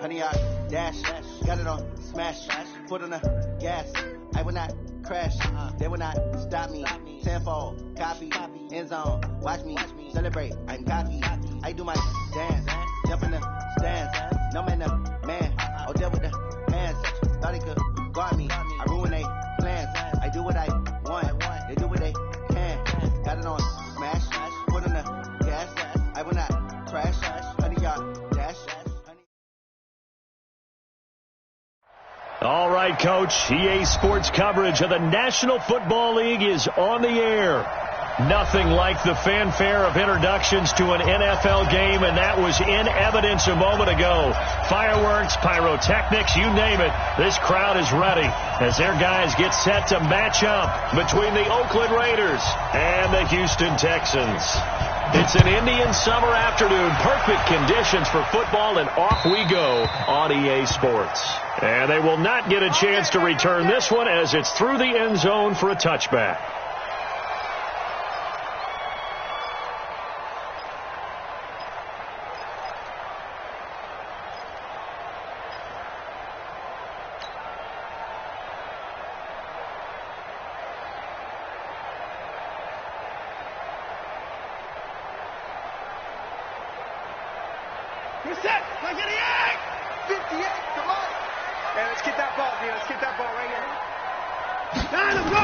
Honey, I dash, got it on smash, foot on the gas. I will not crash, they will not stop me. Tenfold, copy, end zone, watch me celebrate. I'm cocky, I do my dance, jump in the stands. No man, the man, I'll deal with the hands. Thought he could guard me, I ruin they plans. I do what I want, they do what they can. Got it on smash, foot on the gas. I will not crash, honey, y'all dash. All right, Coach. EA Sports coverage of the National Football League is on the air. Nothing like the fanfare of introductions to an NFL game, and that was in evidence a moment ago. Fireworks, pyrotechnics, you name it. This crowd is ready as their guys get set to match up between the Oakland Raiders and the Houston Texans. It's an Indian summer afternoon. Perfect conditions for football, and off we go on EA Sports. And they will not get a chance to return this one as it's through the end zone for a touchback. You're set. Let's get it. 58. Come on. Hey, let's get that ball, dude. Let's get that ball right here. Let's go.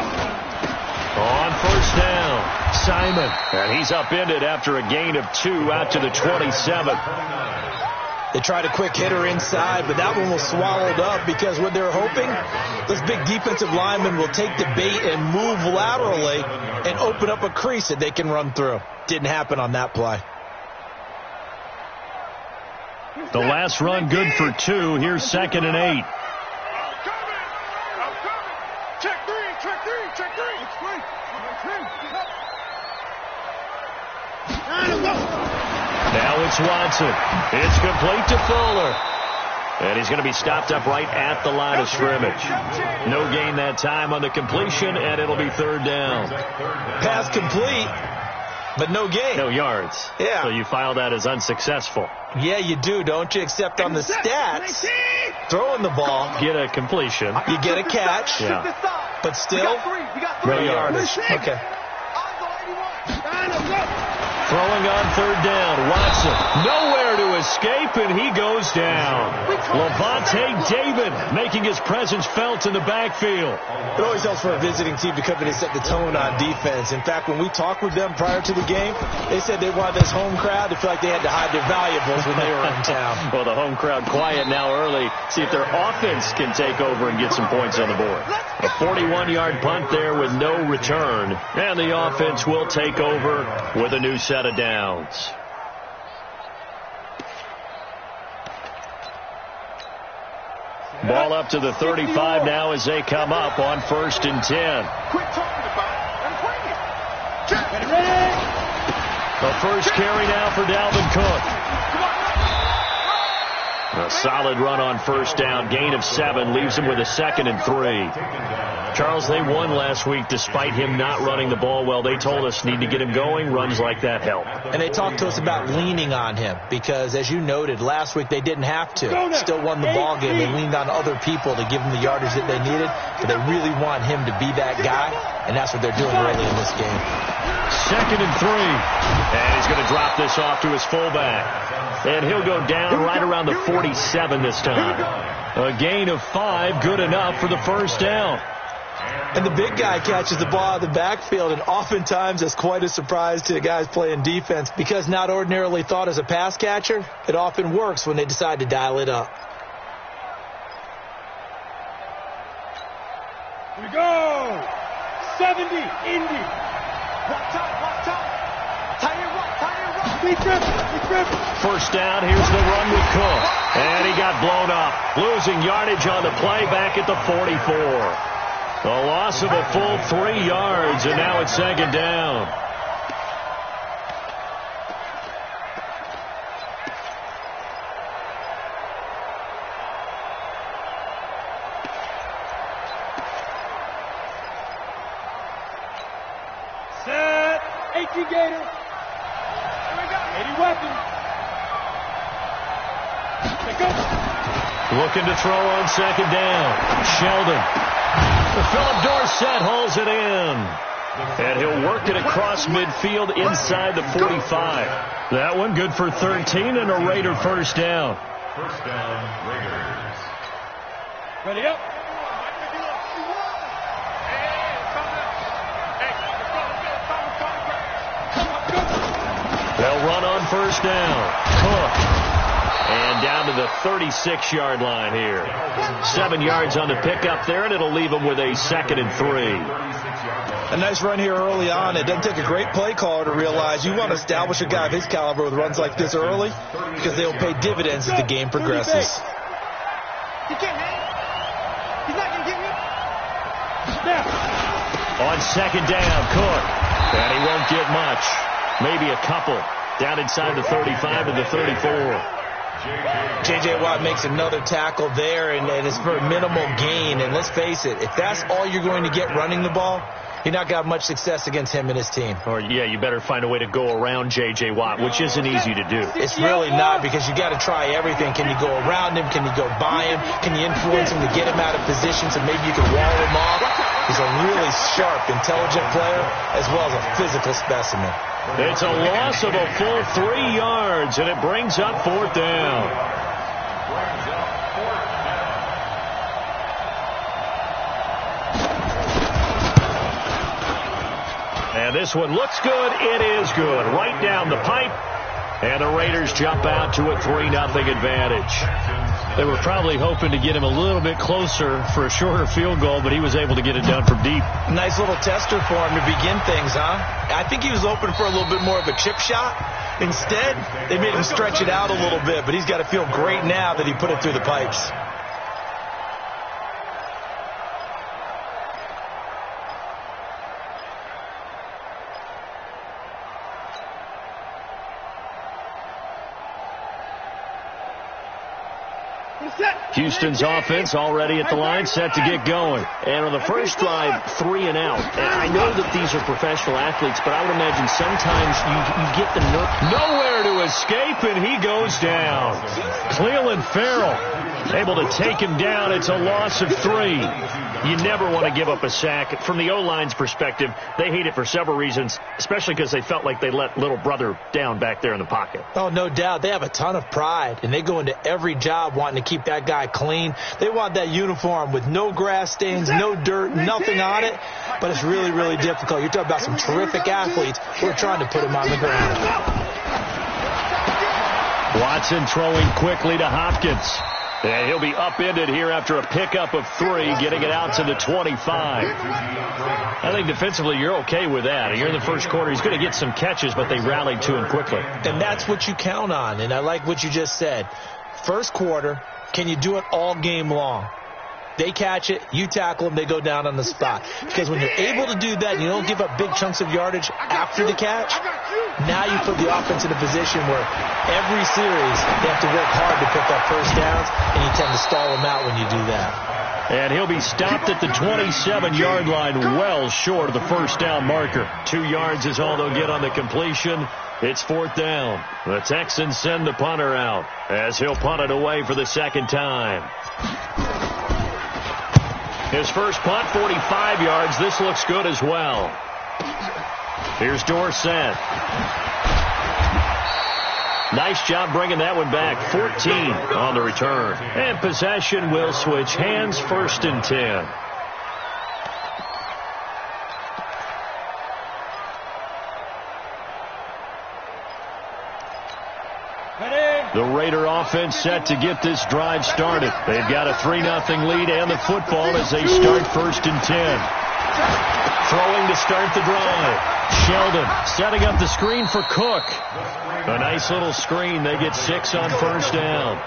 On first down, Simon. And he's upended after a gain of 2 out to the 27. They tried a quick hitter inside, but that one was swallowed up because what they're hoping, those big defensive linemen will take the bait and move laterally and open up a crease that they can run through. Didn't happen on that play. The last run good for 2. Here's 2nd and 8. Check three. Now it's Watson. It's complete to Fuller. And he's going to be stopped up right at the line of scrimmage. No gain that time on the completion, and it'll be 3rd down. Pass complete, but no gain. No yards. Yeah. So you file that as unsuccessful. Yeah, you do, don't you? Except on the stats, throwing the ball, Get a completion. you get a catch, Yeah. but still, No no yardage. yardage. Okay. Throwing on 3rd down. Watson nowhere to escape, and he goes down. Levante David making his presence felt in the backfield. It always helps for a visiting team to come in and set the tone on defense. In fact, when we talked with them prior to the game, they said they wanted this home crowd to feel like they had to hide their valuables when they were in town. Well, the home crowd quiet now early. See if their offense can take over and get some points on the board. A 41-yard punt there with no return. And the offense will take over with a new set of downs. Ball up to the 35 now as they come up on 1st and 10. Quit talking about it and bring it. The first carry now for Dalvin Cook. A solid run on 1st down. Gain of 7 leaves him with a 2nd and 3. Charles, they won last week despite him not running the ball well. They told us need to get him going. Runs like that help. And they talked to us about leaning on him because, as you noted, last week they didn't have to. Still won the ball game. They leaned on other people to give them the yardage that they needed, but they really want him to be that guy, and that's what they're doing early in this game. 2nd and 3. And he's going to drop this off to his fullback. And he'll go down right around the 47 this time. A gain of 5, good enough for the 1st down. And the big guy catches the ball out of the backfield, and oftentimes that's quite a surprise to the guys playing defense because not ordinarily thought as a pass catcher, it often works when they decide to dial it up. Here we go. 70, Indy. Watch out. Tie it up. Big trip. 1st down, here's the run with Cook. And he got blown up. Losing yardage on the play back at the 44. A loss of a full 3 yards, and now it's 2nd down. AT Gator. 80 weapons. Let's go. Looking to throw on second down. Sheldon. Philip Dorsett hauls it in. And he'll work it across midfield inside the 45. That one good for 13 and a Raider first down. First down, Raiders. Ready up. They'll run on first down. Cook. And down to the 36-yard line here. 7 yards on the pickup there, and it'll leave them with a 2nd and 3. A nice run here early on. It doesn't take a great play caller to realize you want to establish a guy of his caliber with runs like this early because they'll pay dividends as the game progresses. He can't hang. He's not going to get me. Snap. On second down, Cook. And he won't get much. Maybe a couple. Down inside the 35 and the 34. J.J. Watt makes another tackle there, and it's for a minimal gain. And let's face it, if that's all you're going to get running the ball, you're not going to have much success against him and his team. Or, yeah, you better find a way to go around J.J. Watt, which isn't easy to do. It's really not, because you got to try everything. Can you go around him? Can you go by him? Can you influence him to get him out of position so maybe you can wall him off? He's a really sharp, intelligent player as well as a physical specimen. It's a loss of a full 3 yards, and it brings up 4th down. And this one looks good. It is good. Right down the pipe. And the Raiders jump out to a 3-0 advantage. They were probably hoping to get him a little bit closer for a shorter field goal, but he was able to get it done from deep. Nice little tester for him to begin things, huh? I think he was open for a little bit more of a chip shot. Instead, they made him stretch it out a little bit, but he's got to feel great now that he put it through the pipes. Houston's offense already at the line, set to get going. And on the first drive, 3 and out. And I know that these are professional athletes, but I would imagine sometimes you get the nowhere to escape, and he goes down. Cleveland Farrell able to take him down. It's a loss of 3. You never want to give up a sack. From the O-line's perspective, they hate it for several reasons, especially because they felt like they let little brother down back there in the pocket. Oh, no doubt. They have a ton of pride, and they go into every job wanting to keep that guy clean. They want that uniform with no grass stains, no dirt, nothing on it, but it's really, really difficult. You're talking about some terrific athletes who are trying to put him on the ground. Watson throwing quickly to Hopkins. And he'll be upended here after a pickup of 3, getting it out to the 25. I think defensively you're okay with that. Here in the first quarter, he's going to get some catches, but they rallied to him quickly. And that's what you count on, and I like what you just said. First quarter, can you do it all game long? They catch it, you tackle them, they go down on the spot. Because when you're able to do that, and you don't give up big chunks of yardage after the catch, now you put the offense in a position where every series they have to work hard to pick up first downs, and you tend to stall them out when you do that. And he'll be stopped at the 27-yard line, well short of the first down marker. 2 yards is all they'll get on the completion. It's 4th down. The Texans send the punter out as he'll punt it away for the second time. His first punt, 45 yards. This looks good as well. Here's Dorsett. Nice job bringing that one back. 14 on the return. And possession will switch hands, 1st and 10. The Raider offense set to get this drive started. They've got a 3-0 lead and the football as they start 1st and 10. Throwing to start the drive. Sheldon setting up the screen for Cook. A nice little screen. They get 6 on first down.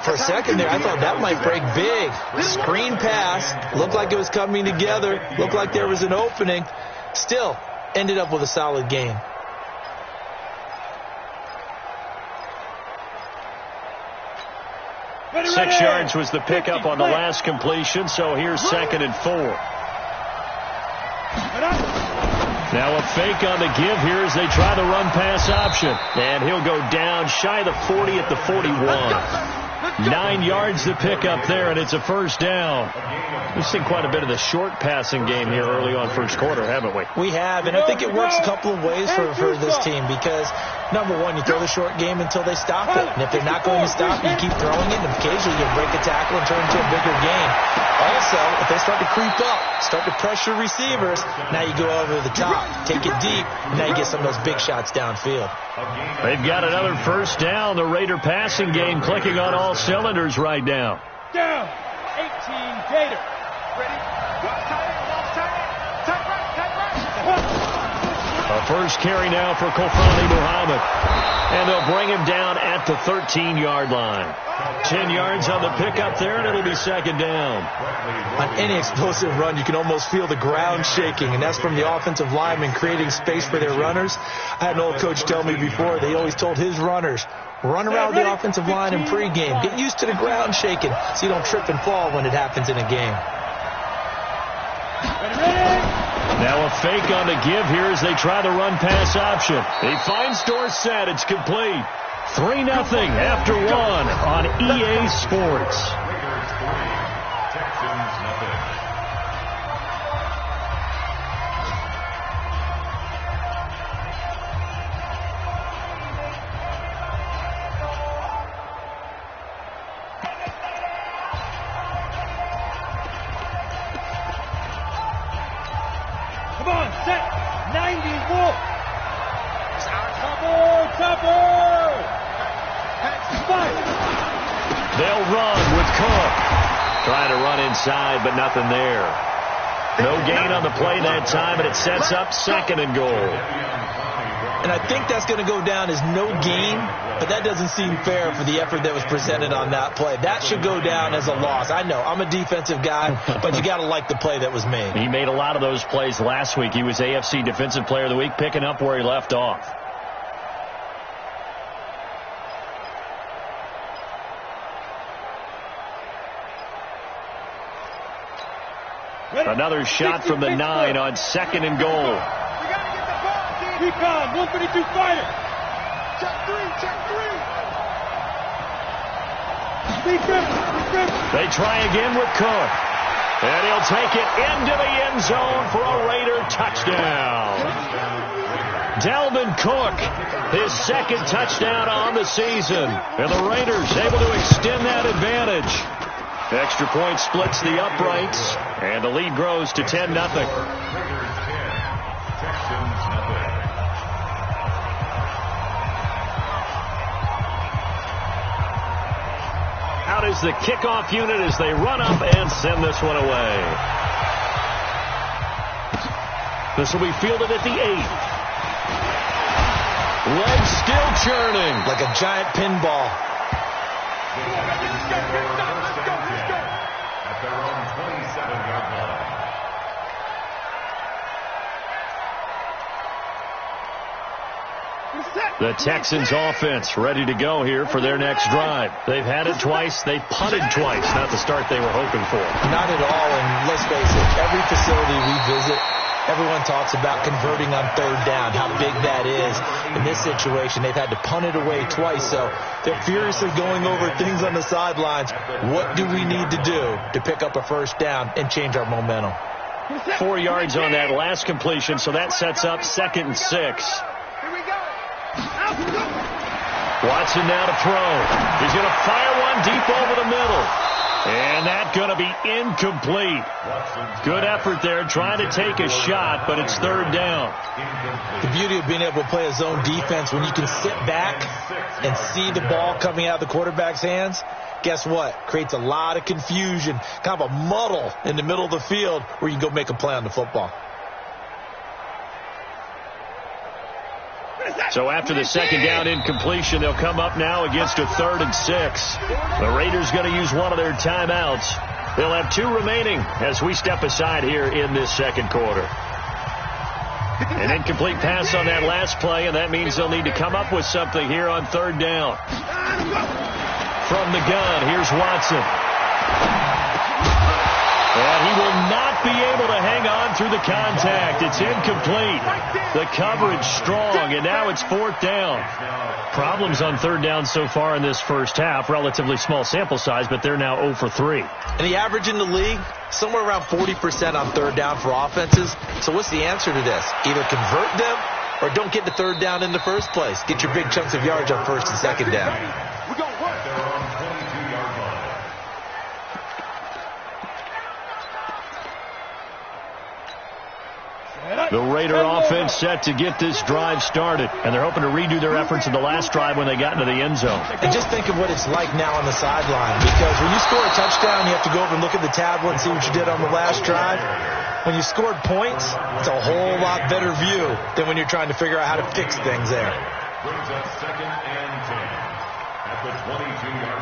For a second there, I thought that might break big. Screen pass. Looked like it was coming together. Looked like there was an opening. Still, ended up with a solid gain. Ready. 6 yards was the pickup on the last completion, so here's 2nd and 4. Now a fake on the give here as they try the run-pass option. And he'll go down shy of the 40 at the 41. 9 yards to pick up there, and it's a first down. We've seen quite a bit of the short passing game here early on first quarter, haven't we? We have, and I think it works a couple of ways for this team because, number one, you throw the short game until they stop it. And if they're not going to stop it, you keep throwing it, and occasionally you break a tackle and turn it into a bigger game. Also, if they start to creep up, start to pressure receivers, now you go over the top, take it deep, and now you get some of those big shots downfield. They've got another first down. The Raider passing game clicking on all cylinders right now. Down. 18 Gator. Ready? A first carry now for Kofani Muhammad. And they'll bring him down at the 13-yard line. 10 yards on the pickup there, and it'll be second down. On any explosive run, you can almost feel the ground shaking, and that's from the offensive linemen creating space for their runners. I had an old coach tell me before, they always told his runners, run around the offensive line in pregame. Get used to the ground shaking so you don't trip and fall when it happens in a game. Now a fake on the give here as they try the run-pass option. He finds Dorsett. It's complete. 3-0 after 1 on EA Sports. Texans nothing. Come on, set. 90 Wolf. Topper. They'll run with Cook. Trying to run inside, but nothing there. No gain on the play that time, and it sets up second and goal. And I think that's going to go down as no gain, but that doesn't seem fair for the effort that was presented on that play. That should go down as a loss. I know, I'm a defensive guy, but you got to like the play that was made. He made a lot of those plays last week. He was AFC Defensive Player of the Week, picking up where he left off. Another shot from the 9 on second and goal. We got to get the ball, kid. Recon, 132 fighter. Check three. They try again with Cook. And he'll take it into the end zone for a Raider touchdown. Dalvin Cook, his second touchdown on the season. And the Raiders able to extend that advantage. Extra point splits the uprights, and the lead grows to 10-0. Raiders 10, Texans nothing. Out is the kickoff unit as they run up and send this one away. This will be fielded at the 8. Legs still churning. Like a giant pinball. At their own 27-yard line. The Texans offense ready to go here for their next drive. They've had it twice. They've punted twice. Not the start they were hoping for. Not at all, and let's face it, every facility we visit, everyone talks about converting on third down, how big that is. In this situation, they've had to punt it away twice, so they're furiously going over things on the sidelines. What do we need to do to pick up a first down and change our momentum? 4 yards on that last completion, so that sets up 2nd and 6. Watson now to throw. He's going to fire one deep over the middle. And that's going to be incomplete. Good effort there trying to take a shot, but it's third down. The beauty of being able to play a zone defense when you can sit back and see the ball coming out of the quarterback's hands, guess what? Creates a lot of confusion, kind of a muddle in the middle of the field where you can go make a play on the football. So after the second down incompletion, they'll come up now against a 3rd and 6. The Raiders going to use one of their timeouts. They'll have 2 remaining as we step aside here in this second quarter. An incomplete pass on that last play, and that means they'll need to come up with something here on third down. From the gun, here's Watson. And he will not be able to hang on through the contact. It's incomplete. The coverage strong, and now it's fourth down. Problems on third down so far in this first half. Relatively small sample size, but they're now 0 for 3. And the average in the league, somewhere around 40% on third down for offenses. So what's the answer to this? Either convert them or don't get the third down in the first place. Get your big chunks of yards on first and second down. We're going to work. They're on 22-yard line. The Raider offense set to get this drive started, and they're hoping to redo their efforts in the last drive when they got into the end zone. And just think of what it's like now on the sideline, because when you score a touchdown, you have to go over and look at the tablet and see what you did on the last drive. When you scored points, it's a whole lot better view than when you're trying to figure out how to fix things there. Brings up 2nd and 10 at the 22-yard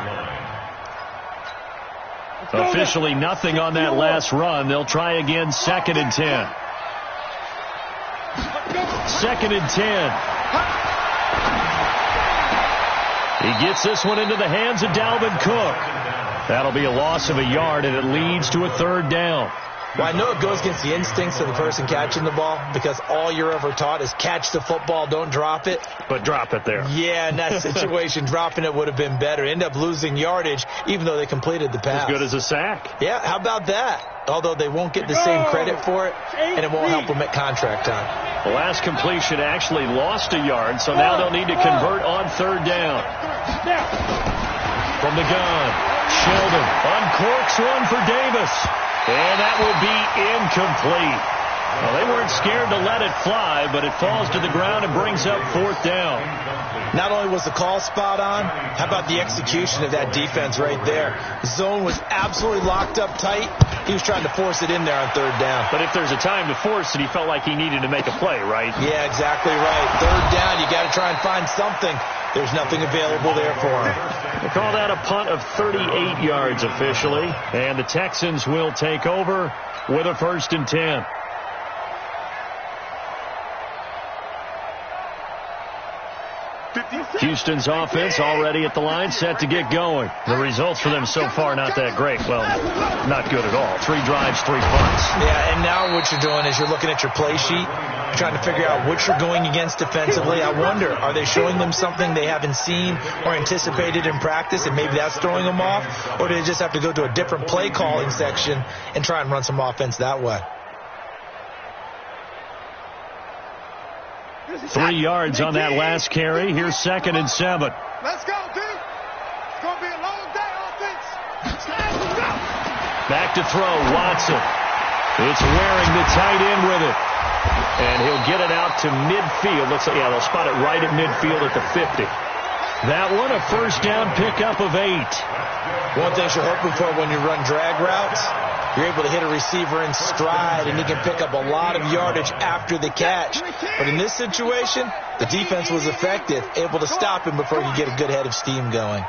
line. Officially nothing on that last run. They'll try again, 2nd and 10. 2nd and 10. He gets this one into the hands of Dalvin Cook. That'll be a loss of a yard, and it leads to a third down. Well, I know it goes against the instincts of the person catching the ball, because all you're ever taught is catch the football, don't drop it. But drop it there. Yeah, in that situation, dropping it would have been better. End up losing yardage, even though they completed the pass. As good as a sack. Yeah, how about that? Although they won't get the same credit for it, and it won't help them at contract time. The last completion actually lost a yard, so now they'll need to convert on third down. From the gun, Sheldon uncorks one for Davis. And that will be incomplete. Well, they weren't scared to let it fly, but it falls to the ground and brings up fourth down. Not only was the call spot on, how about the execution of that defense right there? The zone was absolutely locked up tight. He was trying to force it in there on third down. But if there's a time to force it, he felt like he needed to make a play, right? Yeah, exactly right. Third down, you got to try and find something. There's nothing available there for him. They call that a punt of 38 yards officially. And the Texans will take over with a 1st and 10. Houston's offense already at the line, set to get going. The results for them so far not that great. Well, not good at all. 3 drives, 3 punts. Yeah, and now what you're doing is you're looking at your play sheet, trying to figure out what you're going against defensively. I wonder, are they showing them something they haven't seen or anticipated in practice, and maybe that's throwing them off? Or do they just have to go to a different play calling section and try and run some offense that way? 3 yards on that last carry. Here's 2nd and 7. Let's go, dude. It's going to be a long day, offense. Let's go. Back to throw, Watson. It's wearing the tight end with it. And he'll get it out to midfield. Looks like, yeah, they'll spot it right at midfield at the 50. That one, a first down pickup of 8. One thing you're hoping for when you run drag routes, you're able to hit a receiver in stride, and he can pick up a lot of yardage after the catch. But in this situation, the defense was effective, able to stop him before you get a good head of steam going.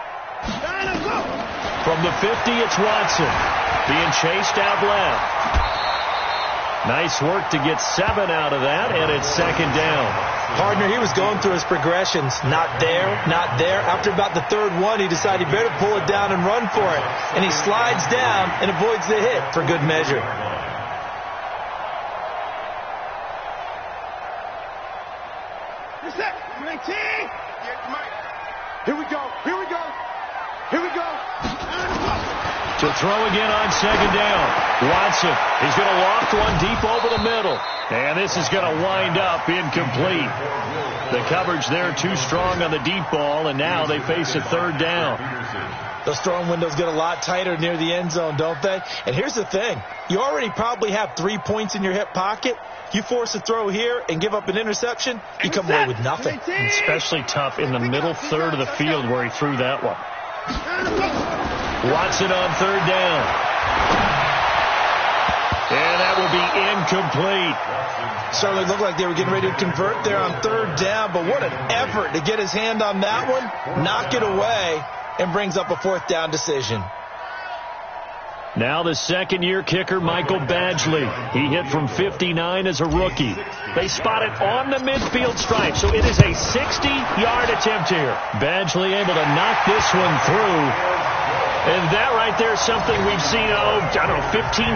From the 50, it's Watson. Being chased out left. Nice work to get 7 out of that, and it's 2nd down. Partner, he was going through his progressions. Not there, not there. After about the 3rd one, he decided he better pull it down and run for it. And he slides down and avoids the hit for good measure. Here we go. Here we go. Here we go. To throw again on 2nd down. Watson, he's going to loft one deep over the middle. And this is going to wind up incomplete. The coverage there too strong on the deep ball, and now they face a 3rd down. Those throwing windows get a lot tighter near the end zone, don't they? And here's the thing. You already probably have 3 points in your hip pocket. You force a throw here and give up an interception, you come away with nothing. Especially tough in the middle third of the field where he threw that one. Watson on 3rd down. And that will be incomplete. Certainly looked like they were getting ready to convert there on 3rd down, but what an effort to get his hand on that one, knock it away, and brings up a 4th down decision. Now the 2nd-year kicker, Michael Badgley. He hit from 59 as a rookie. They spot it on the midfield stripe, so it is a 60-yard attempt here. Badgley able to knock this one through. And that right there is something we've seen, 15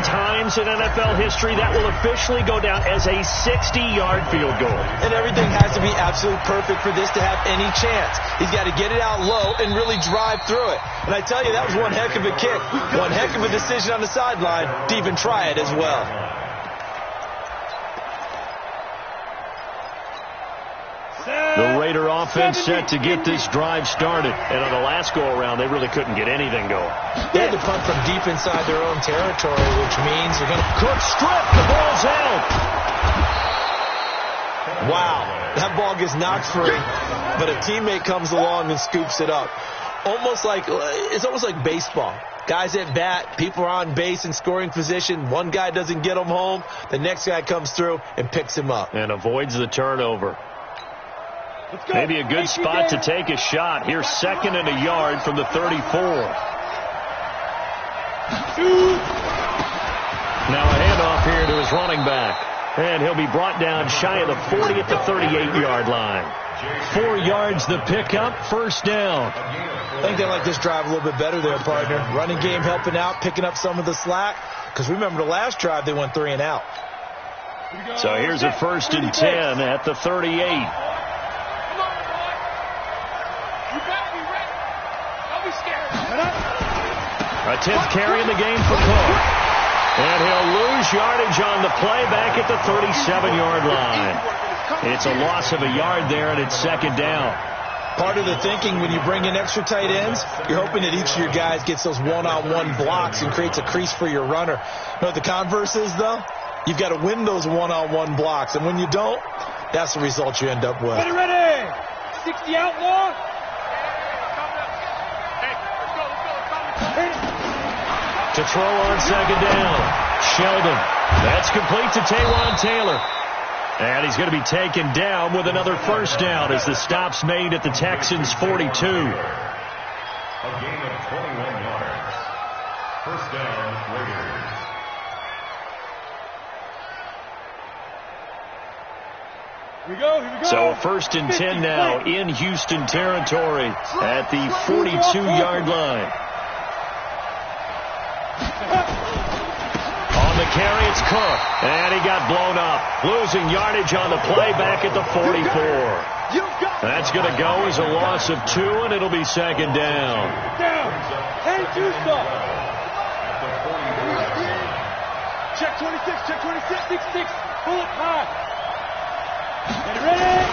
times in NFL history. That will officially go down as a 60-yard field goal. And everything has to be absolutely perfect for this to have any chance. He's got to get it out low and really drive through it. And I tell you, that was one heck of a kick. One heck of a decision on the sideline to even try it as well. The Raider offense set to get this drive started. And on the last go-around, they really couldn't get anything going. They had to punt from deep inside their own territory, which means they're going to... Cook strip. The ball's out. Wow. That ball gets knocked free, but a teammate comes along and scoops it up. It's almost like baseball. Guys at bat, people are on base in scoring position. One guy doesn't get him home. The next guy comes through and picks him up. And avoids the turnover. Maybe a good spot to take a shot. Here's 2nd and a yard from the 34. Now a handoff here to his running back. And he'll be brought down shy of the 40 at the 38-yard line. 4 yards the pickup, 1st down. I think they like this drive a little bit better there, partner. Running game helping out, picking up some of the slack. Because remember the last drive, they went 3 and out. So here's a 1st and 10 at the 38. A 10th carry in the game for Cook. And he'll lose yardage on the play back at the 37-yard line. It's a loss of a yard there, and it's 2nd down. Part of the thinking when you bring in extra tight ends, you're hoping that each of your guys gets those one-on-one blocks and creates a crease for your runner. You know what the converse is, though? You've got to win those one-on-one blocks, and when you don't, that's the result you end up with. Ready! 60 outlaw! To throw on 2nd down. Sheldon. That's complete to Taywan Taylor. And he's going to be taken down with another 1st down as the stop's made at the Texans' 42. A gain of 21 yards. 1st down, Raiders. Here we go. So 1st and 10 now in Houston territory at the 42-yard line. On the carry, it's Cook. And he got blown up. Losing yardage on the play back at the 44. That's going to go as a loss of 2, and it'll be 2nd down. Check 26, check 26, 6, pull it high. Get ready.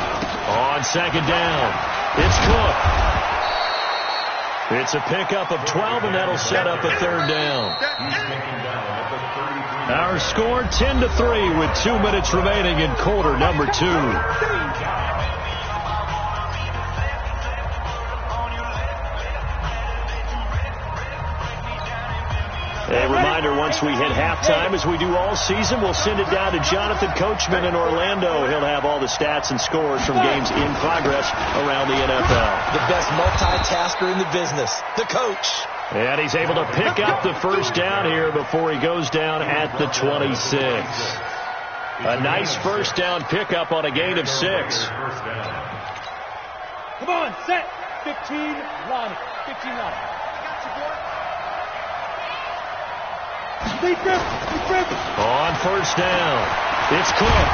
On 2nd down, it's Cook. It's a pickup of 12, and that'll set up a 3rd down. Our score 10-3 with 2 minutes remaining in quarter number 2. A reminder, once we hit halftime, as we do all season, we'll send it down to Jonathan Coachman in Orlando. He'll have all the stats and scores from games in progress around the NFL. The best multitasker in the business, the coach. And he's able to pick up the 1st down here before he goes down at the 26. A nice 1st down pickup on a gain of 6. Come on, set. 15, line. 15, line. On 1st down, it's Cook.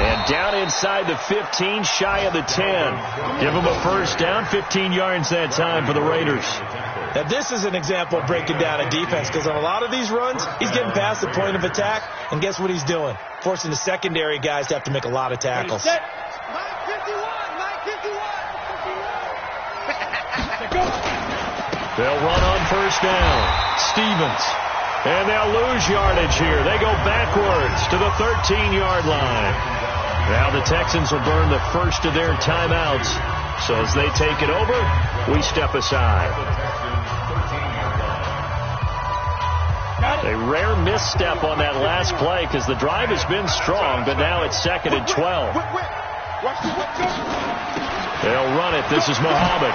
And down inside the 15, shy of the 10. Give him a 1st down, 15 yards that time for the Raiders. Now, this is an example of breaking down a defense, because on a lot of these runs, he's getting past the point of attack, and guess what he's doing? Forcing the secondary guys to have to make a lot of tackles. They'll run on 1st down. Stevens. And they'll lose yardage here. They go backwards to the 13-yard line. Now the Texans will burn the first of their timeouts. So as they take it over, we step aside. A rare misstep on that last play because the drive has been strong, but now it's 2nd and 12. They'll run it. This is Muhammad.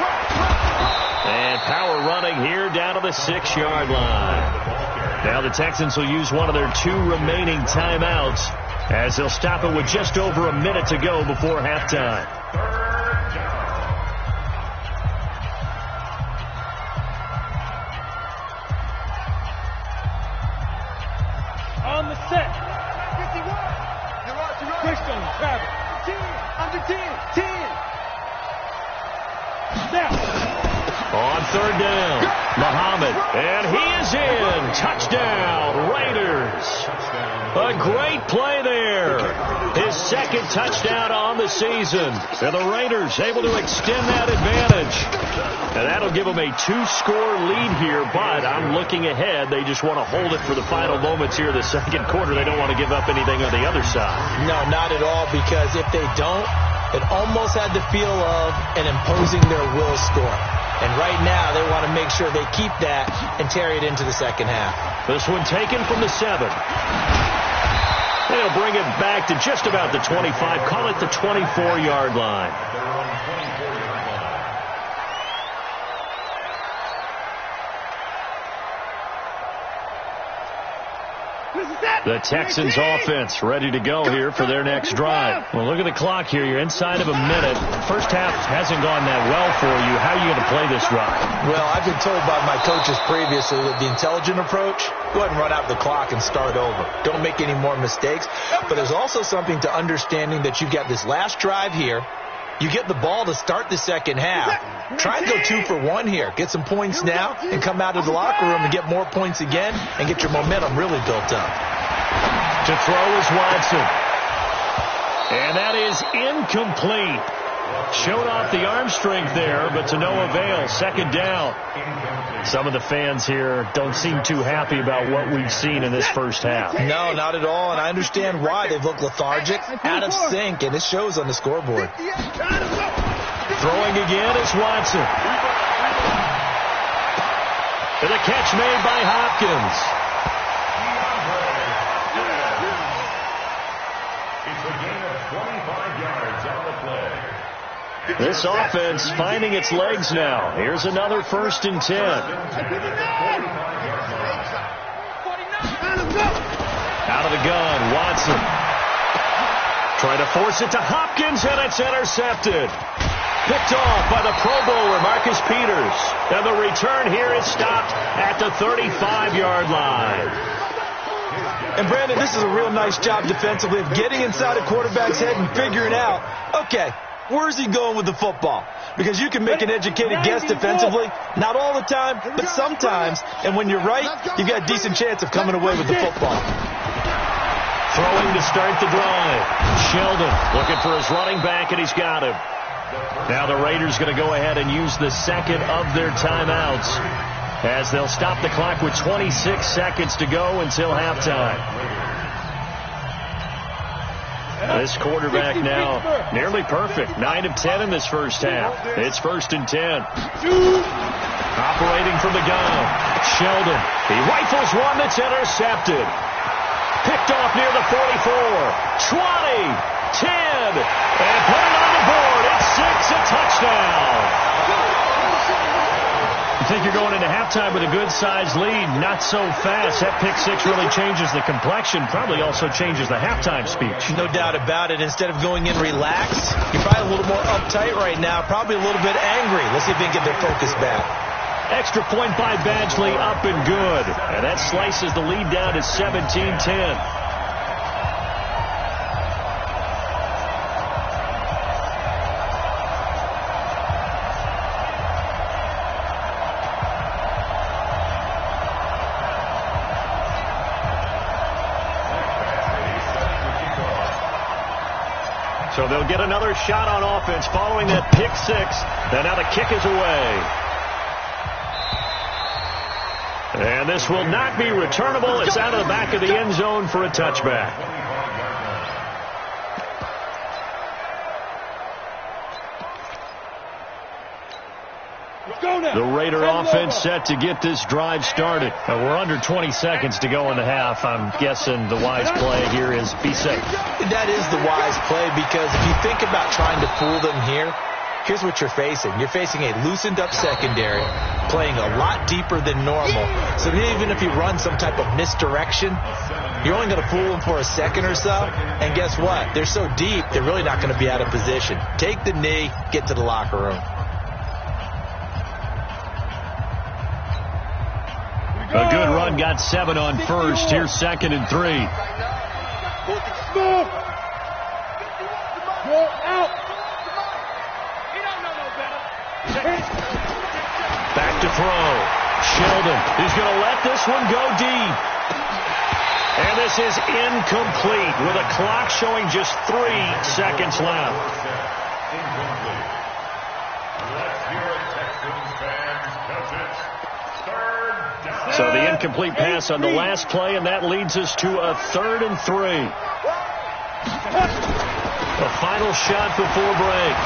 And power running here down to the 6-yard line. Now the Texans will use one of their 2 remaining timeouts as they'll stop it with just over a minute to go before halftime. Set. 51. Christian, Travis. 10. Under 10. 10. Now. On third down, Muhammad, and he is in. Touchdown, Raiders. A great play there. His second touchdown on the season. And the Raiders able to extend that advantage. And that'll give them a 2-score lead here, but I'm looking ahead. They just want to hold it for the final moments here of the second quarter. They don't want to give up anything on the other side. No, not at all, because if they don't, it almost had the feel of an imposing their will score. And right now, they want to make sure they keep that and carry it into the second half. This one taken from the 7. They'll bring it back to just about the 25. Call it the 24-yard line. The Texans offense ready to go here for their next drive. Well, look at the clock here. You're inside of a minute. First half hasn't gone that well for you. How are you going to play this drive? Well, I've been told by my coaches previously that the intelligent approach, go ahead and run out the clock and start over. Don't make any more mistakes. But there's also something to understanding that you've got this last drive here. You get the ball to start the second half. Try and go 2 for 1 here. Get some points now and come out of the locker room and get more points again and get your momentum really built up. To throw is Watson. And that is incomplete. Showed off the arm strength there, but to no avail. Second down. Some of the fans here don't seem too happy about what we've seen in this first half. No, not at all, and I understand why. They've looked lethargic, out of sync, and it shows on the scoreboard. Throwing again is Watson. And a catch made by Hopkins. It's a gain of 25 yards on the play. This offense finding its legs now. Here's another 1st and 10. Out of the gun, Watson. Trying to force it to Hopkins, and it's intercepted. Picked off by the Pro Bowler, Marcus Peters. And the return here is stopped at the 35-yard line. And, Brandon, this is a real nice job defensively of getting inside a quarterback's head and figuring out, okay, where's he going with the football? Because you can make an educated guess defensively, not all the time, but sometimes. And when you're right, you've got a decent chance of coming away with the football. Throwing to start the drive. Sheldon looking for his running back, and he's got him. Now the Raiders going to go ahead and use the second of their timeouts as they'll stop the clock with 26 seconds to go until halftime. This quarterback now nearly perfect. 9 of 10 in this first half. It's 1st and 10. Operating from the gun. Sheldon. He rifles one that's intercepted. Picked off near the 44. 20. 10. And put it on the board. It's 6. A touchdown. You think you're going into halftime with a good-sized lead. Not so fast. That pick 6 really changes the complexion. Probably also changes the halftime speech. No doubt about it. Instead of going in relaxed, you're probably a little more uptight right now. Probably a little bit angry. Let's see if they can get their focus back. Extra point by Badgley, up and good. And that slices the lead down to 17-10. So they'll get another shot on offense following that pick 6. And now the kick is away. And this will not be returnable. It's out of the back of the end zone for a touchback. The Raider offense set to get this drive started. We're under 20 seconds to go in the half. I'm guessing the wise play here is be safe. That is the wise play, because if you think about trying to fool them here, here's what you're facing. You're facing a loosened up secondary, playing a lot deeper than normal. So even if you run some type of misdirection, you're only going to fool them for a second or so. And guess what? They're so deep, they're really not going to be out of position. Take the knee, get to the locker room. A good run, got 7 on first. Here's 2nd and 3. Back to throw. Sheldon, he's going to let this one go deep. And this is incomplete with a clock showing just 3 seconds left. Incomplete. Let's hear it, Texans fans, because it's 3rd down. So the incomplete pass on the last play, and that leads us to a 3rd and 3. The final shot before break.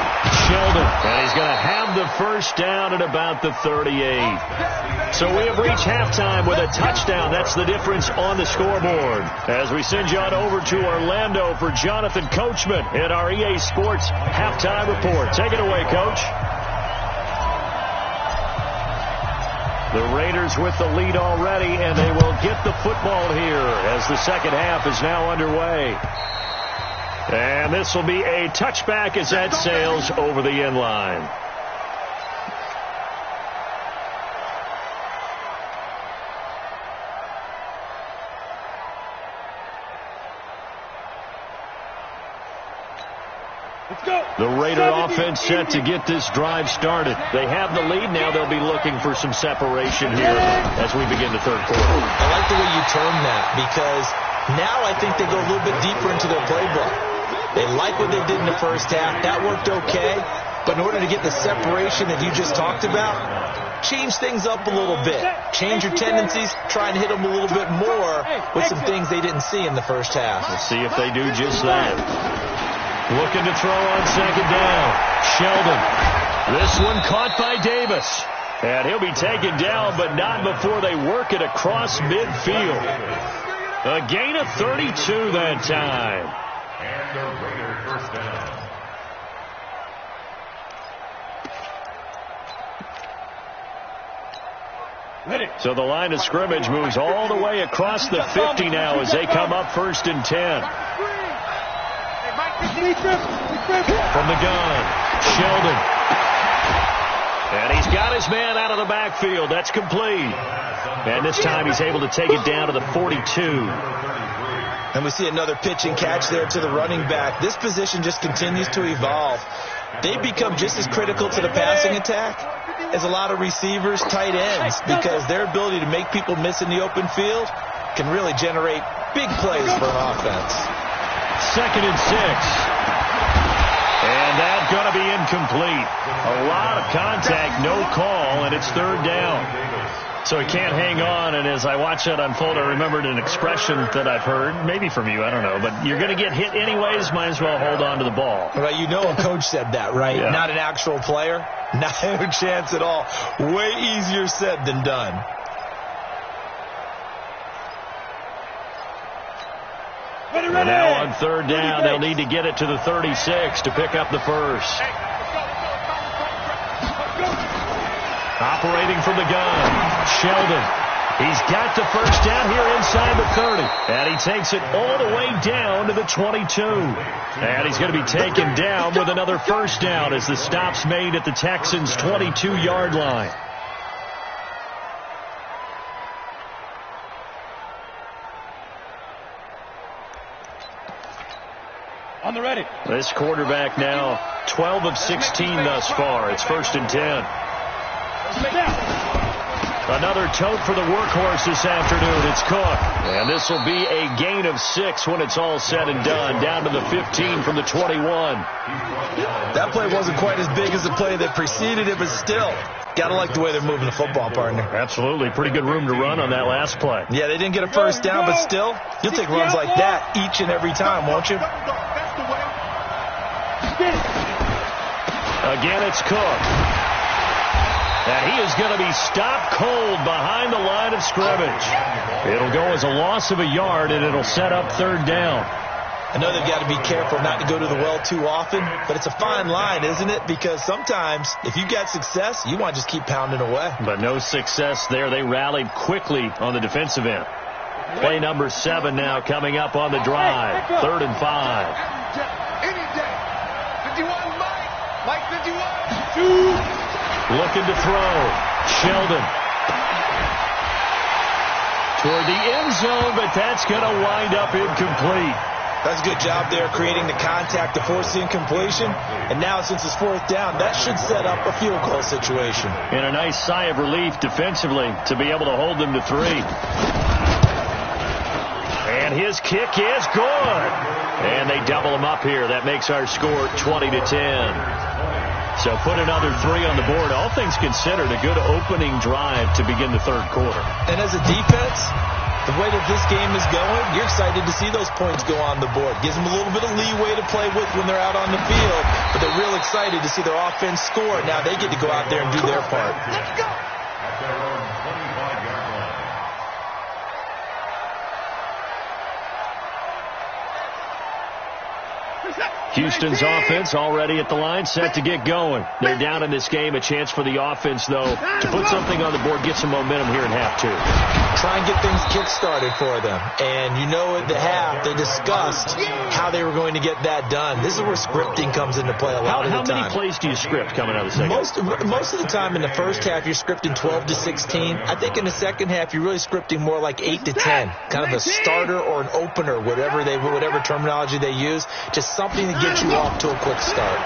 Sheldon, and he's going to have the first down at about the 38. So we have reached halftime with a touchdown. That's the difference on the scoreboard. As we send you on over to Orlando for Jonathan Coachman in our EA Sports halftime report. Take it away, Coach. The Raiders with the lead already, and they will get the football here as the second half is now underway. And this will be a touchback as that sails over the end line. The Raider offense set to get this drive started. They have the lead. Now they'll be looking for some separation here as we begin the third quarter. I like the way you term that, because now I think they go a little bit deeper into their playbook. They like what they did in the first half. That worked okay. But in order to get the separation that you just talked about, change things up a little bit. Change your tendencies. Try and hit them a little bit more with some things they didn't see in the first half. Let's see if they do just that. Looking to throw on second down. Sheldon. This one caught by Davis. And he'll be taken down, but not before they work it across midfield. A gain of 32 that time. And the Raider first down. So the line of scrimmage moves all the way across the 50 now as they come up 1st and 10. From the gun, Sheldon. And he's got his man out of the backfield. That's complete. And this time he's able to take it down to the 42. And we see another pitch and catch there to the running back. This position just continues to evolve. They become just as critical to the passing attack as a lot of receivers, tight ends, because their ability to make people miss in the open field can really generate big plays for an offense. 2nd and 6. And that's going to be incomplete. A lot of contact, no call, and it's 3rd down. So he can't hang on, and as I watch that unfold, I remembered an expression that I've heard, maybe from you, I don't know, but you're going to get hit anyways, might as well hold on to the ball. Right, you know a coach said that, right? Yeah. Not an actual player. Not a chance at all. Way easier said than done. And now on 3rd down, they'll need to get it to the 36 to pick up the first. Operating from the gun, Sheldon. He's got the first down here inside the 30. And he takes it all the way down to the 22. And he's going to be taken down with another first down as the stop's made at the Texans' 22-yard line. On the ready. This quarterback now 12 of 16 thus far. It's 1st and 10. Another tote for the workhorse this afternoon. It's Cook. And this will be a gain of 6 when it's all said and done. Down to the 15 from the 21. That play wasn't quite as big as the play that preceded it, but still, got to like the way they're moving the football, partner. Absolutely. Pretty good room to run on that last play. Yeah, they didn't get a first down, but still, you'll take runs like that each and every time, won't you? Again, it's Cook. And he is going to be stopped cold behind the line of scrimmage. It'll go as a loss of a yard, and it'll set up 3rd down. I know they've got to be careful not to go to the well too often, but it's a fine line, isn't it? Because sometimes, if you've got success, you want to just keep pounding away. But no success there. They rallied quickly on the defensive end. Play number 7 now coming up on the drive. 3rd and 5. Any day. 51, Mike 51. Looking to throw. Sheldon. toward the end zone, but that's going to wind up incomplete. That's a good job there creating the contact to force the incompletion. And now since it's fourth down, that should set up a field goal situation. And a nice sigh of relief defensively to be able to hold them to 3. And his kick is good. And they double him up here. That makes our score 20-10. So put another 3 on the board. All things considered, a good opening drive to begin the third quarter. And as a defense, the way that this game is going, you're excited to see those points go on the board. Gives them a little bit of leeway to play with when they're out on the field, but they're real excited to see their offense score. Now they get to go out there and do their part. Let's go. Houston's offense already at the line, set to get going. They're down in this game. A chance for the offense, though, to put something on the board, get some momentum here in half 2. Try and get things kick-started for them. And you know at the half, they discussed how they were going to get that done. This is where scripting comes into play a lot of the time. How many plays do you script coming out of the second? Most of the time in the first half, you're scripting 12 to 16. I think in the second half, you're really scripting more like 8 to 10. Kind of a starter or an opener, whatever terminology they use. Just something to get you off to a quick start.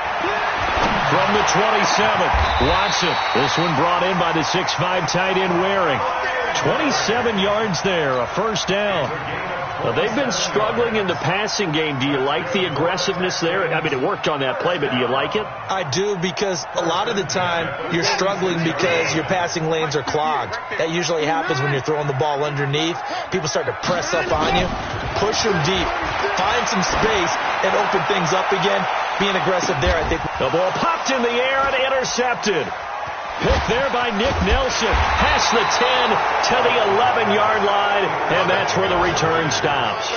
From the 27, Watson. This one brought in by the 6'5" tight end Waring. 27 yards there, a first down. Well, they've been struggling in the passing game. Do you like the aggressiveness there? I mean, it worked on that play, but do you like it? I do, because a lot of the time you're struggling because your passing lanes are clogged. That usually happens when you're throwing the ball underneath. People start to press up on you. Push them deep. Find some space and open things up again. Being aggressive there, I think. The ball popped in the air and intercepted. Picked there by Nick Nelson. Past the 10 to the 11-yard line, and that's where the return stops.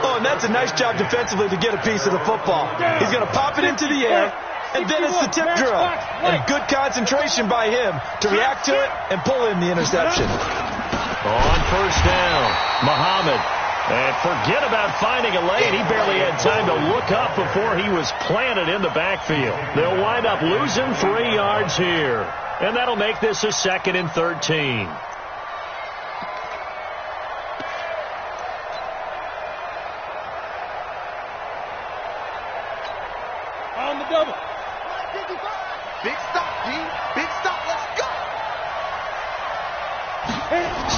Oh, and that's a nice job defensively to get a piece of the football. He's going to pop it into the air, and then it's the tip drill. And good concentration by him to react to it and pull in the interception. On first down, Muhammad. And forget about finding a lane. He barely had time to look up before he was planted in the backfield. They'll wind up losing 3 yards here. And that'll make this a 2nd and 13. On the double. Big stop, D. Big stop. Let's go.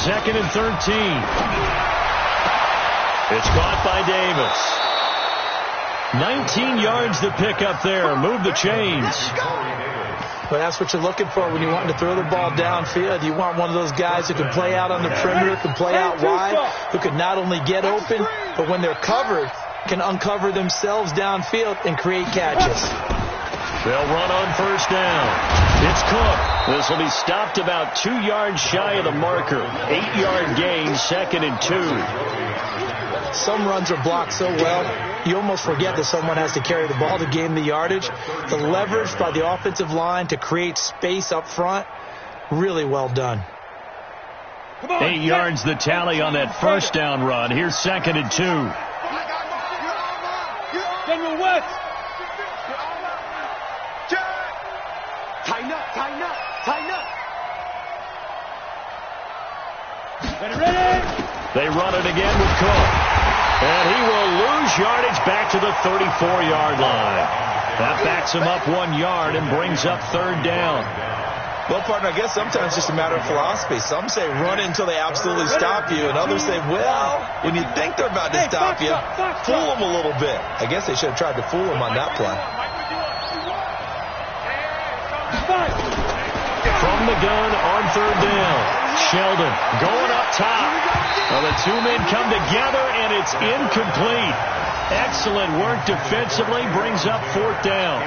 2nd and 13. It's caught by Davis. 19 yards to pick up there. Move the chains. Well, that's what you're looking for when you want to throw the ball downfield. You want one of those guys who can play out on the perimeter, can play out wide, who can not only get open, but when they're covered, can uncover themselves downfield and create catches. They'll run on first down. It's Cook. This will be stopped about 2 yards shy of the marker. 8-yard gain, 2nd and 2. Some runs are blocked so well, you almost forget that someone has to carry the ball to gain the yardage. The leverage by the offensive line to create space up front, really well done. 8 yards the tally on that first down run. Here's 2nd and 2. General West. Tighten up, tighten up, tighten up. Ready? They run it again with Cook. And he will lose yardage back to the 34-yard line. That backs him up 1 yard and brings up 3rd down. Well, partner, I guess sometimes it's just a matter of philosophy. Some say run it until they absolutely stop you, and others say, well, when you think they're about to stop you, fool them a little bit. I guess they should have tried to fool him on that play. From the gun on 3rd down. Sheldon going up top. Well, the 2 men come together, and it's incomplete. Excellent work defensively, brings up 4th down.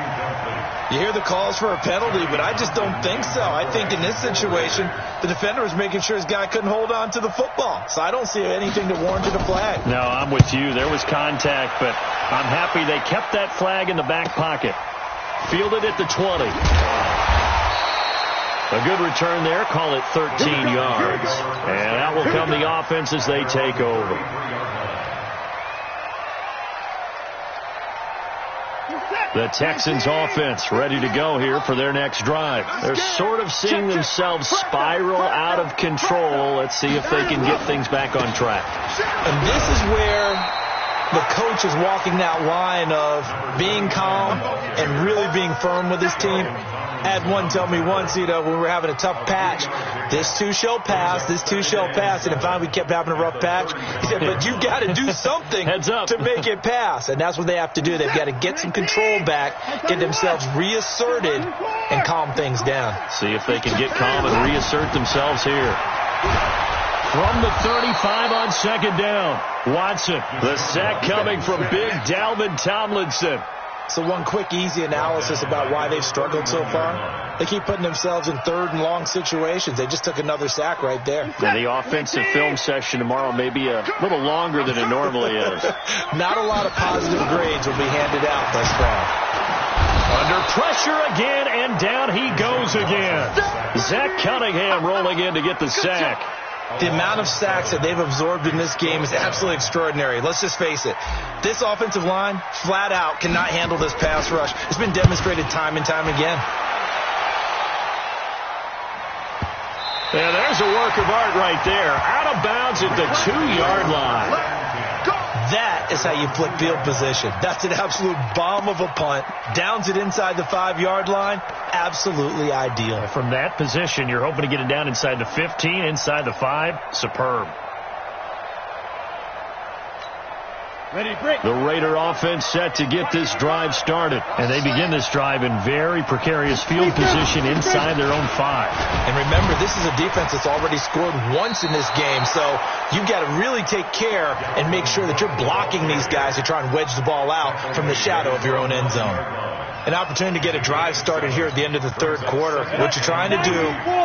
You hear the calls for a penalty, but I just don't think so. I think in this situation, the defender was making sure his guy couldn't hold on to the football. So I don't see anything that warranted a flag. No, I'm with you. There was contact, but I'm happy they kept that flag in the back pocket. Fielded at the 20. A good return there. Call it 13 yards. And out will come the offense as they take over. The Texans offense ready to go here for their next drive. They're sort of seeing themselves spiral out of control. Let's see if they can get things back on track. And this is where the coach is walking that line of being calm and really being firm with his team. I had one tell me once, when we were having a tough patch, this too shall pass, this too shall pass. And finally we kept having a rough patch. He said, but you got to do something to make it pass. And that's what they have to do. They've got to get some control back, get themselves reasserted, and calm things down. See if they can get calm and reassert themselves here. From the 35 on second down, Watson. The sack coming from big Dalvin Tomlinson. So one quick, easy analysis about why they've struggled so far. They keep putting themselves in third and long situations. They just took another sack right there. And the offensive film session tomorrow may be a little longer than it normally is. Not a lot of positive grades will be handed out thus far. Under pressure again, and down he goes again. Zach Cunningham rolling in to get the sack. The amount of sacks that they've absorbed in this game is absolutely extraordinary. Let's just face it. This offensive line, flat out, cannot handle this pass rush. It's been demonstrated time and time again. Yeah, there's a work of art right there. Out of bounds at the 2-yard line. That is how you flip field position. That's an absolute bomb of a punt. Downs it inside the 5-yard line. Absolutely ideal. From that position, you're hoping to get it down inside the 15, inside the 5. Superb. Ready, break. The Raider offense set to get this drive started. And they begin this drive in very precarious field position inside their own 5. And remember, this is a defense that's already scored once in this game. So you've got to really take care and make sure that you're blocking these guys to try and wedge the ball out from the shadow of your own end zone. An opportunity to get a drive started here at the end of the third quarter. What you're trying to do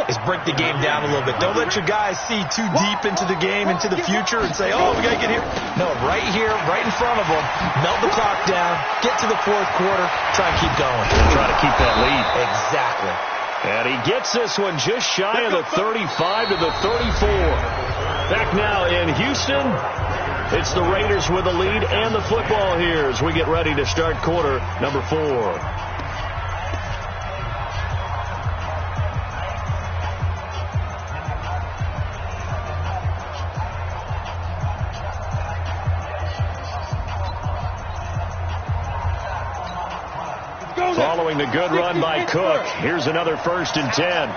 is break the game down a little bit. Don't let your guys see too deep into the game, into the future, and say, oh, we got to get here. No, right here, right in front of them, melt the clock down, get to the fourth quarter, try and keep going. Try to keep that lead. Exactly. And he gets this one just shy of the 35 to the 34. Back now in Houston. It's the Raiders with the lead and the football here as we get ready to start quarter number 4. Following the good run by Cook, here's another 1st and 10.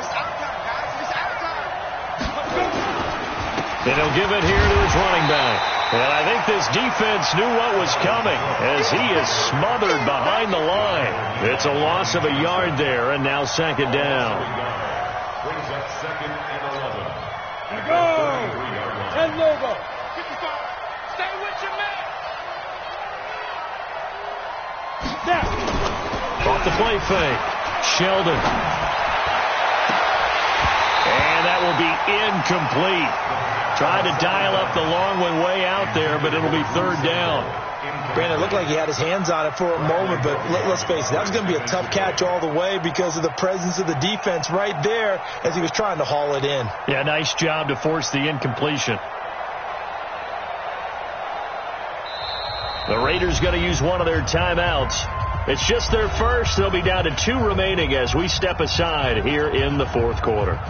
And he'll give it here to his running back. And I think this defense knew what was coming as he is smothered behind the line. It's a loss of a yard there, and now second down. Brings up 2nd and 11. And go! And logo. Stay with your man. Now. Off the play fake. Sheldon. And that will be incomplete. Tried to dial up the long one way out there, but it'll be 3rd down. Brandon, it looked like he had his hands on it for a moment, but let's face it, that was going to be a tough catch all the way because of the presence of the defense right there as he was trying to haul it in. Yeah, nice job to force the incompletion. The Raiders going to use one of their timeouts. It's just their first. They'll be down to 2 remaining as we step aside here in the fourth quarter.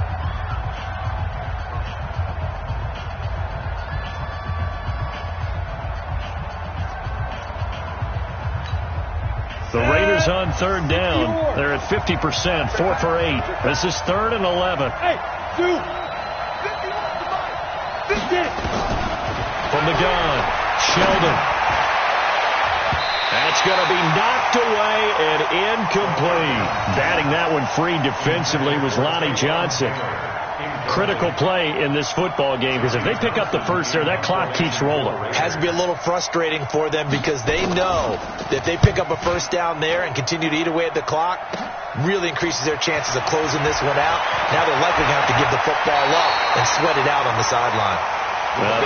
The Raiders on 3rd down. They're at 50%, 4 for 8. This is 3rd and 11. Hey, 2. 50. From the gun, Sheldon. That's going to be knocked away and incomplete. Batting that one free defensively was Lonnie Johnson. Critical play in this football game because if they pick up the first there, that clock keeps rolling. Has to be a little frustrating for them because they know that if they pick up a first down there and continue to eat away at the clock, really increases their chances of closing this one out. Now they're likely going to have to give the football up and sweat it out on the sideline.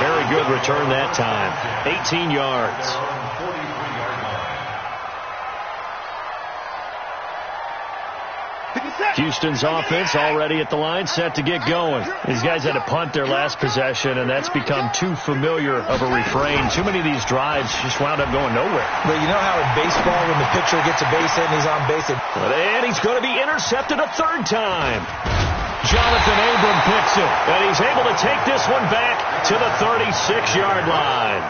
Very good return that time. 18 yards. Pick it set. Houston's offense already at the line, set to get going. These guys had to punt their last possession, and that's become too familiar of a refrain. Too many of these drives just wound up going nowhere. But you know how in baseball, when the pitcher gets a base hit and he's on base, and he's going to be intercepted a third time. Jonathan Abram picks it, and he's able to take this one back to the 36-yard line.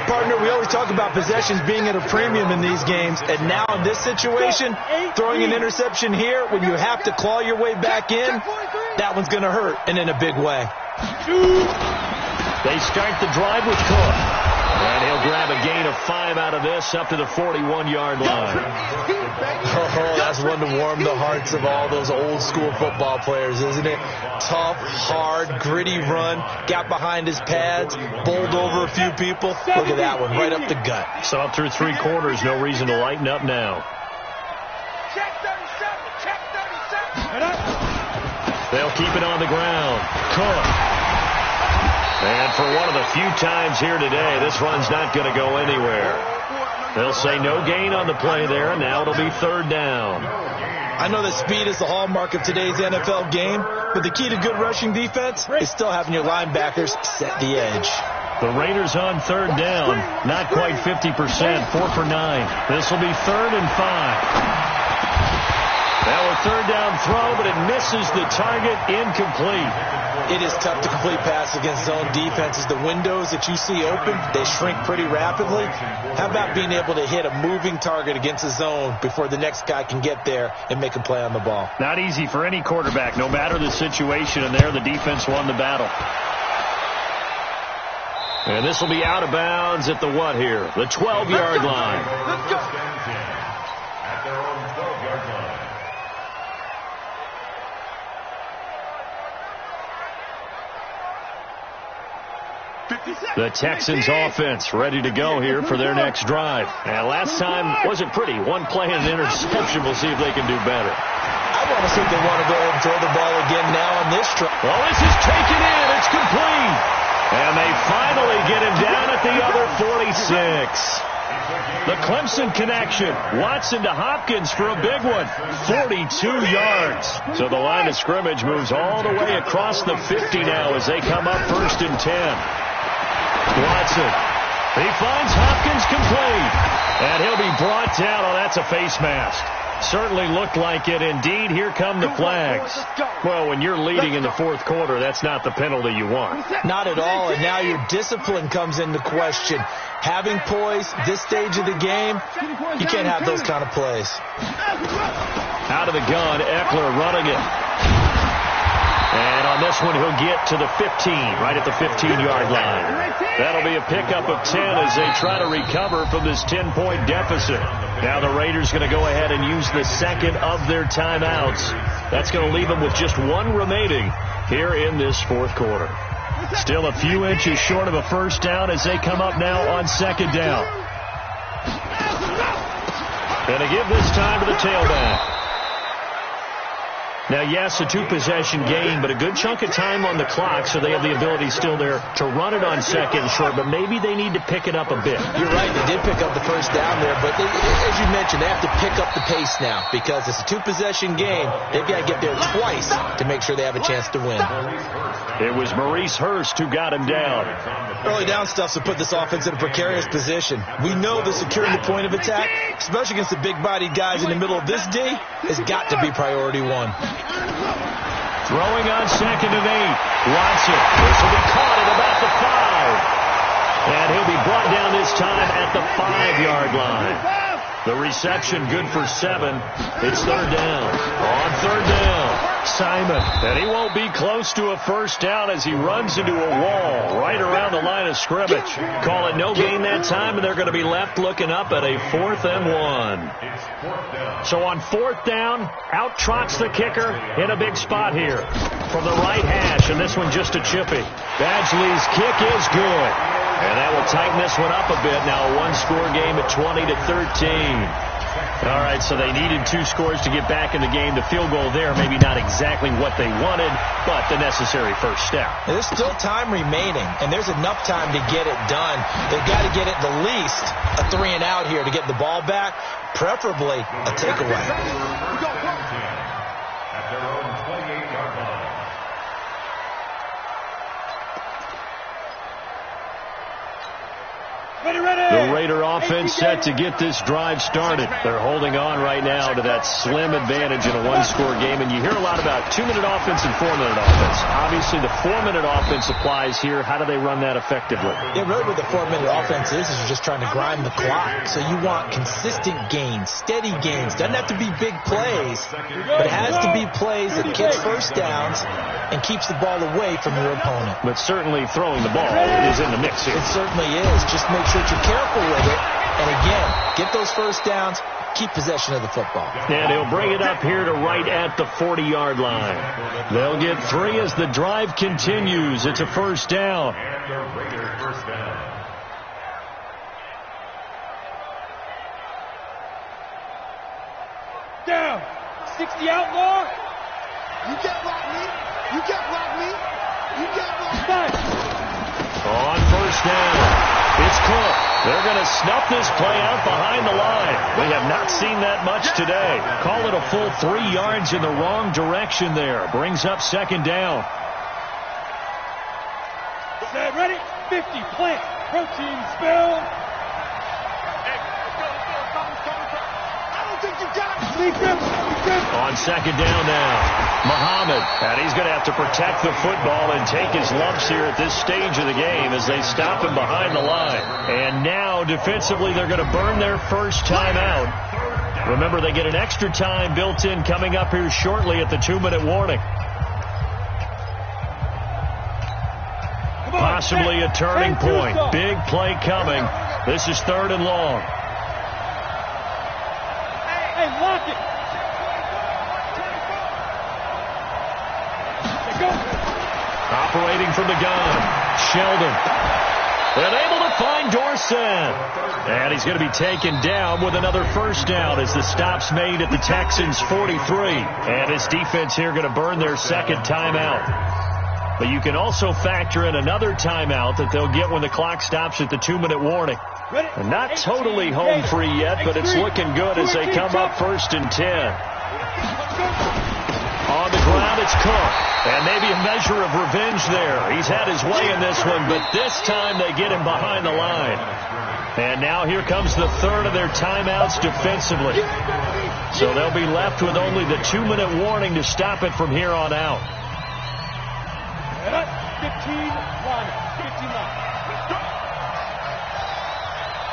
Partner, we always talk about possessions being at a premium in these games, and now in this situation, throwing an interception here when you have to claw your way back in, that one's going to hurt, and in a big way. They start the drive with Cook, and he'll grab a gain of 5 out of this up to the 41-yard line. Oh, that's one to warm the hearts of all those old-school football players, isn't it? Tough, hard, gritty run, got behind his pads, bowled over a few people. Look at that one, right up the gut. So up through 3 quarters, no reason to lighten up now. Check 37, check 37. They'll keep it on the ground. Cook. And for one of the few times here today, this run's not going to go anywhere. They'll say no gain on the play there, and now it'll be third down. I know that speed is the hallmark of today's NFL game, but the key to good rushing defense is still having your linebackers set the edge. The Raiders on third down, not quite 50%, 4 for 9. This will be 3rd and 5. Now a third down throw, but it misses the target, incomplete. It is tough to complete pass against zone defenses. The windows that you see open, they shrink pretty rapidly. How about being able to hit a moving target against a zone before the next guy can get there and make a play on the ball? Not easy for any quarterback, no matter the situation, and there the defense won the battle. And this will be out of bounds at the what here? The 12-yard line. Let's go. At their own 12-yard line. The Texans offense ready to go here for their next drive. And last time wasn't pretty. One play and an interception. We'll see if they can do better. I want to see if they want to go ahead and throw the ball again now on this drive. Well, this is taken in. It's complete. And they finally get him down at the other 46. The Clemson connection. Watson to Hopkins for a big one. 42 yards. So the line of scrimmage moves all the way across the 50 now as they come up 1st and 10. Watson. He finds Hopkins complete. And he'll be brought down. Oh, that's a face mask. Certainly looked like it. Indeed, here come the flags. Well, when you're leading in the 4th quarter, that's not the penalty you want. Not at all, and now your discipline comes into question. Having poise this stage of the game, you can't have those kind of plays. Out of the gun, Eckler running it. And on this one, he'll get to the 15, right at the 15-yard line. That'll be a pickup of 10 as they try to recover from this 10-point deficit. Now the Raiders going to go ahead and use the second of their timeouts. That's going to leave them with just 1 remaining here in this 4th quarter. Still a few inches short of a first down as they come up now on 2nd down. Going to give this time to the tailback. Now, yes, a 2-possession game, but a good chunk of time on the clock, so they have the ability still there to run it on 2nd and short, but maybe they need to pick it up a bit. You're right. They did pick up the first down there, but as you mentioned, they have to pick up the pace now because it's a 2-possession game. They've got to get there twice to make sure they have a chance to win. It was Maurice Hurst who got him down. Early down stuff to put this offense in a precarious position. We know that securing the point of attack, especially against the big-bodied guys in the middle of this D, has got to be priority 1. Throwing on 2nd and 8. Watson. This will be caught at about the 5. And he'll be brought down this time at the 5-yard line. The reception good for 7. It's 3rd down. On 3rd down, Simon. And he won't be close to a first down as he runs into a wall right around the line of scrimmage. Call it no gain that time, and they're going to be left looking up at a 4th and 1. So on 4th down, out trots the kicker in a big spot here from the right hash, and this one just a chippy. Badgley's kick is good. And that will tighten this one up a bit. Now a 1-score game at 20-13. All right, so they needed 2 scores to get back in the game. The field goal there, maybe not exactly what they wanted, but the necessary first step. There's still time remaining, and there's enough time to get it done. They've got to get at the least a 3-and-out here to get the ball back, preferably a takeaway. The Raider offense set to get this drive started. They're holding on right now to that slim advantage in a one-score game. And you hear a lot about 2-minute offense and 4-minute offense. Obviously, the 4-minute offense applies here. How do they run that effectively? Yeah, really what the 4-minute offense is you're just trying to grind the clock. So you want consistent gains, steady gains. Doesn't have to be big plays, but it has to be plays that gets first downs and keeps the ball away from your opponent. But certainly throwing the ball is in the mix here. It certainly is. Just make sure that you're careful with it. And again, get those first downs, keep possession of the football. And he'll bring it up here to right at the 40-yard line. They'll get 3 as the drive continues. It's a first down. And the Raiders first down. Down. 60 outlaw. You can't block me. You can't block me. You can't block me. On first down, it's Cook. They're going to snuff this play out behind the line. We have not seen that much today. Call it a full 3 yards in the wrong direction there. Brings up second down. Set, ready? 50, plant, protein, spill. I don't think you got it. On second down now, Muhammad. And he's going to have to protect the football and take his lumps here at this stage of the game as they stop him behind the line. And now, defensively, they're going to burn their first time out. Remember, they get an extra time built in coming up here shortly at the 2-minute warning. Possibly a turning point. Big play coming. This is 3rd and long. Hey, lock it. Operating from the gun, Sheldon. And able to find Dorset. And he's going to be taken down with another first down as the stop's made at the Texans' 43. And his defense here going to burn their second timeout. But you can also factor in another timeout that they'll get when the clock stops at the 2-minute warning. And not totally home free yet, but it's looking good as they come up 1st and 10. On the ground, it's Cook. And maybe a measure of revenge there. He's had his way in this one, but this time they get him behind the line. And now here comes the 3rd of their timeouts defensively. So they'll be left with only the 2-minute warning to stop it from here on out. 15 line. 15 line.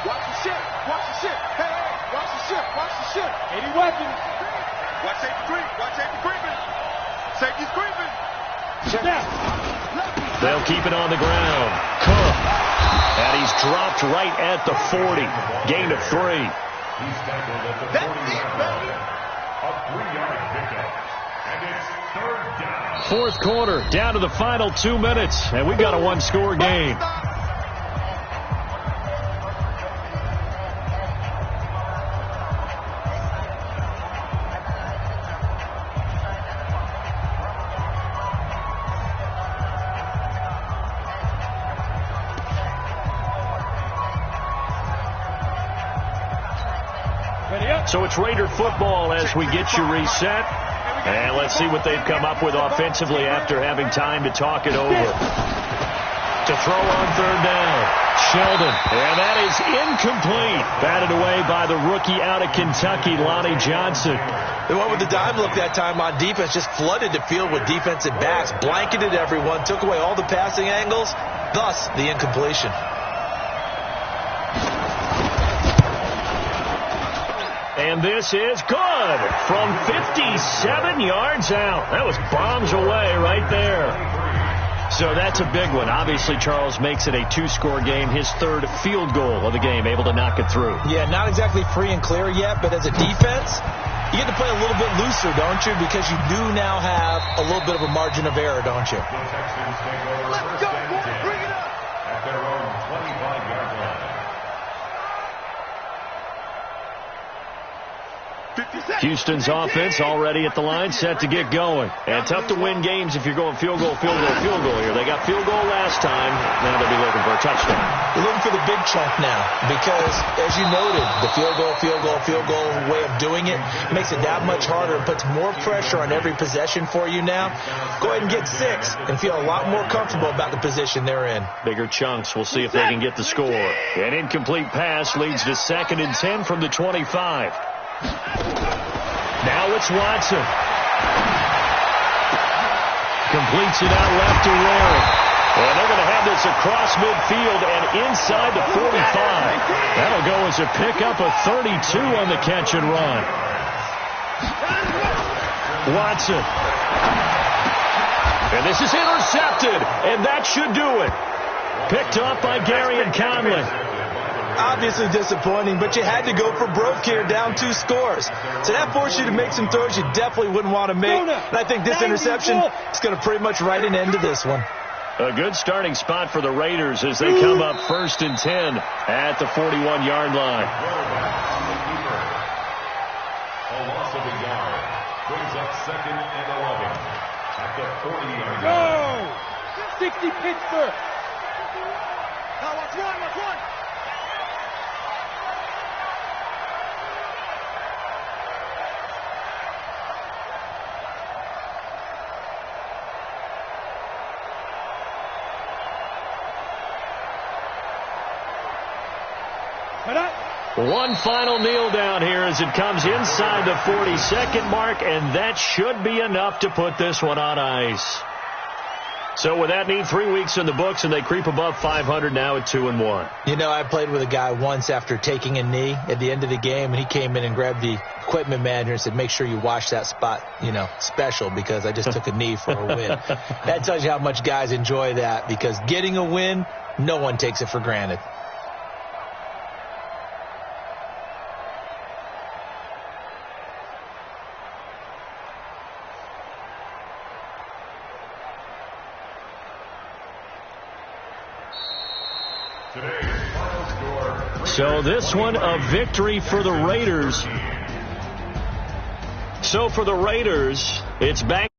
Watch the ship. Watch the ship. Hey, watch the ship. Watch the ship. 80 weapons. Watch safety creep. Watch safety creeping. Safety's creeping. They'll keep it on the ground. Cook. And he's dropped right at the 40. Gain of 3. He's tackled at the 40-yard line. A 3-yard pickup. And it's 3rd down. 4th quarter, down to the final 2 minutes. And we've got a 1-score game. So it's Raider football as we get you reset. And let's see what they've come up with offensively after having time to talk it over. To throw on 3rd down, Sheldon. And that is incomplete. Batted away by the rookie out of Kentucky, Lonnie Johnson. They went with the dime look that time on defense, just flooded the field with defensive backs, blanketed everyone, took away all the passing angles, thus the incompletion. And this is good from 57 yards out. That was bombs away right there. So that's a big one. Obviously, Charles makes it a 2-score game. His 3rd field goal of the game, able to knock it through. Yeah, not exactly free and clear yet, but as a defense, you get to play a little bit looser, don't you? Because you do now have a little bit of a margin of error, don't you? The Texans take over first and 10 Bring it up. at their own 25-yard line. Houston's offense already at the line, set to get going. And tough to win games if you're going field goal here. They got field goal last time. Now they'll be looking for a touchdown. They're looking for the big chunk now because, as you noted, the field goal way of doing it makes it that much harder and puts more pressure on every possession for you now. Go ahead and get 6 and feel a lot more comfortable about the position they're in. Bigger chunks. We'll see if they can get the score. An incomplete pass leads to 2nd and 10 from the 25. Now it's Watson. Completes it out left to Waring. And they're going to have this across midfield and inside the 45. That'll go as a pickup of 32 on the catch and run. Watson. And this is intercepted. And that should do it. Picked up by Gary and Conley. Obviously disappointing, but you had to go for broke here, down 2 scores. So that forced you to make some throws you definitely wouldn't want to make. And I think this interception is going to pretty much write an end to this one. A good starting spot for the Raiders as they come up 1st and 10 at the 41-yard line. A loss of a yard brings up 2nd and 11 at the 40-yard line. Go! 60 Pittsburgh. Now watch one. One final kneel down here as it comes inside the 40-second mark, and that should be enough to put this one on ice. So with that neat 3 weeks in the books, and they creep above 500 now at 2-1. You know, I played with a guy once after taking a knee at the end of the game, and he came in and grabbed the equipment manager and said, make sure you wash that spot, special, because I just took a knee for a win. That tells you how much guys enjoy that, because getting a win, no one takes it for granted. So this one, a victory for the Raiders. So for the Raiders, it's back.